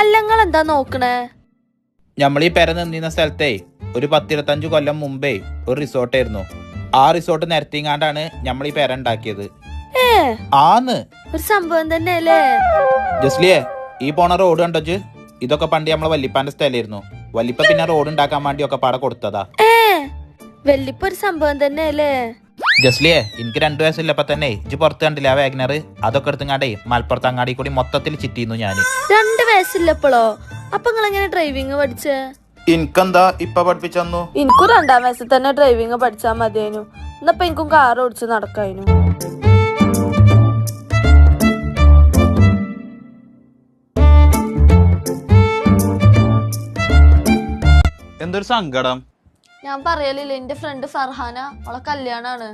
അല്ലങ്ങൾ എന്താ നോക്കണേ? നമ്മളീ പെര നിന്നിരുന്ന സ്ഥലത്തെ ഒരു 10-25 കൊല്ലം മുമ്പേ ഒരു റിസോർട്ടായിരുന്നു. ആ റിസോർട്ട് നിരത്തിങ്ങാണ്ടാണ് നമ്മൾ ഈ പെര ഉണ്ടാക്കിയത്. ആന്ന് ഒരു സംഭവം തന്നെ അല്ലേ? ജസ്ലിയെ, ഈ പോണ റോഡ് കണ്ടോച്ച്? ഇതൊക്കെ പണ്ട് നമ്മളെ വല്ലിപ്പാന്റെ സ്ഥലമായിരുന്നു. വല്ലിപ്പ പിന്നെ റോഡ് ഉണ്ടാക്കാൻ വേണ്ടി ഒക്കെ പാടെ കൊടുത്തതാ. വല്ലിപ്പ ഒരു സംഭവം തന്നെ അല്ലേ? ജസ്ലിയെ, എനിക്ക് 2 വയസ്സില്ലപ്പോ തന്നെ ഇജ്ജ് പുറത്ത് കണ്ടില്ല ആ വാഗ്നർ? അതൊക്കെ എടുത്തുങ്ങാണ്ടേ മലപ്പുറത്ത് അങ്ങാടി കൂടി മൊത്തത്തിൽ ചിറ്റിയിരുന്നു ഞാന്. 2 വയസ്സില്ലപ്പോഴോ? അപ്പൊ നിങ്ങൾ എങ്ങനെ ഡ്രൈവിംഗ് പഠിച്ചേ? എനിക്കെന്താ ഇപ്പൊ പഠിപ്പിച്ചു? എനിക്കും 2-ാം വയസ്സിൽ തന്നെ ഡ്രൈവിംഗ് പഠിച്ചാൽ മതിയായിരുന്നു. എന്നപ്പോ എനിക്കും കാർ ഓടിച്ച് നടക്കായിരുന്നു. എന്തൊരു സങ്കടം. ഞാൻ പറയലില്ല, എന്റെ ഫ്രണ്ട് ഫർഹാന, അവളെ കല്യാണാണ്.